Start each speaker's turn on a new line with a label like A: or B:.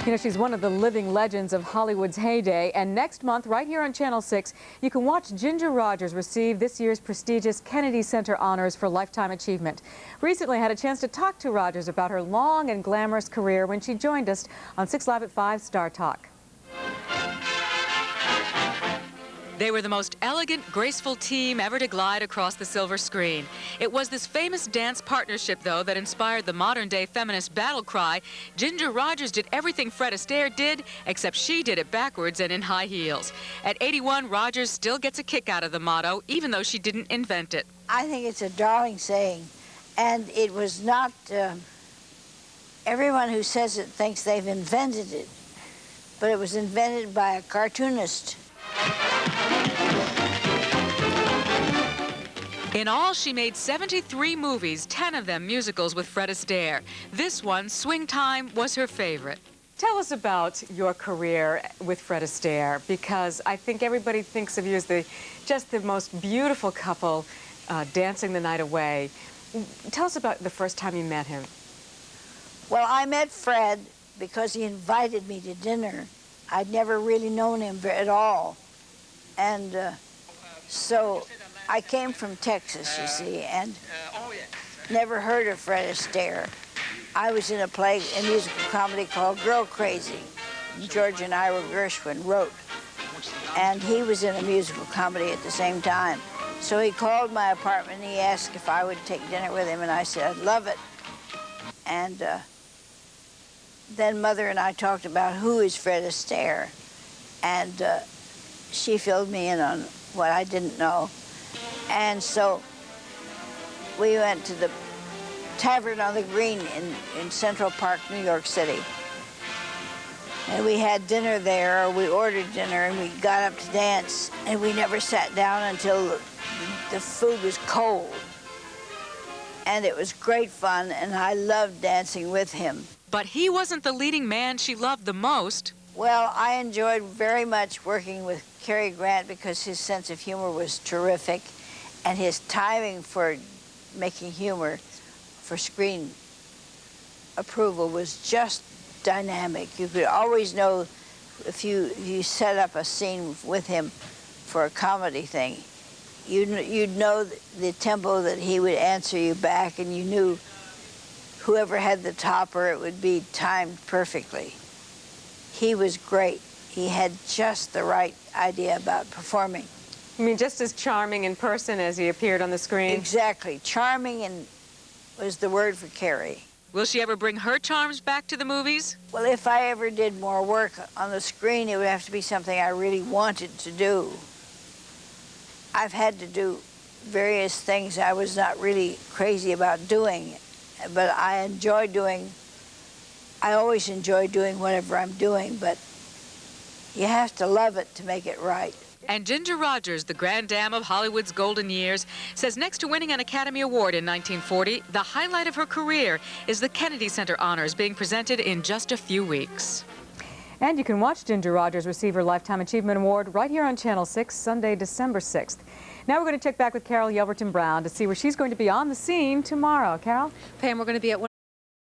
A: You know, she's one of the living legends of Hollywood's heyday, and next month, right here on Channel 6, you can watch Ginger Rogers receive this year's prestigious Kennedy Center honors for Lifetime Achievement. Recently, I had a chance to talk to Rogers about her long and glamorous career when she joined us on 6 Live at 5 Star Talk.
B: They were the most elegant, graceful team ever to glide across the silver screen. It was this famous dance partnership, though, that inspired the modern-day feminist battle cry. Ginger Rogers did everything Fred Astaire did, except she did it backwards and in high heels. At 81, Rogers still gets a kick out of the motto, even though she didn't invent it.
C: I think it's a darling saying, and it was not... everyone who says it thinks they've invented it, but it was invented by a cartoonist.
B: In all, she made 73 movies, 10 of them musicals with Fred Astaire. This one, Swing Time, was her favorite.
A: Tell us about your career with Fred Astaire, because I think everybody thinks of you as just the most beautiful couple dancing the night away. Tell us about the first time you met him.
C: Well, I met Fred because he invited me to dinner. I'd never really known him at all. And so I came from Texas, you see, and never heard of Fred Astaire. I was in a musical comedy called Girl Crazy. George and Ira Gershwin wrote. And he was in a musical comedy at the same time. So he called my apartment and he asked if I would take dinner with him, and I said, I'd love it. And then Mother and I talked about who is Fred Astaire, and she filled me in on what I didn't know. And so we went to the Tavern on the Green in Central Park, New York City. And we had dinner there, or we ordered dinner, and we got up to dance, and we never sat down until the food was cold. And it was great fun, and I loved dancing with him.
B: But he wasn't the leading man she loved the most.
C: Well, I enjoyed very much working with Cary Grant because his sense of humor was terrific, and his timing for making humor for screen approval was just dynamic. You could always know if you set up a scene with him for a comedy thing, you'd know the tempo that he would answer you back, and you knew whoever had the topper, it would be timed perfectly. He was great. He had just the right idea about performing.
A: You mean just as charming in person as he appeared on the screen?
C: Exactly. Charming was the word for Cary.
B: Will she ever bring her charms back to the movies?
C: Well, if I ever did more work on the screen, it would have to be something I really wanted to do. I've had to do various things I was not really crazy about doing, but I always enjoy doing whatever I'm doing, but you have to love it to make it right.
B: And Ginger Rogers, the grand dame of Hollywood's golden years, says next to winning an Academy Award in 1940, the highlight of her career is the Kennedy Center honors being presented in just a few weeks.
A: And you can watch Ginger Rogers receive her Lifetime Achievement Award right here on Channel 6, Sunday, December 6th. Now we're going to check back with Carol Yelverton Brown to see where she's going to be on the scene tomorrow. Carol?
D: Pam, we're going to be at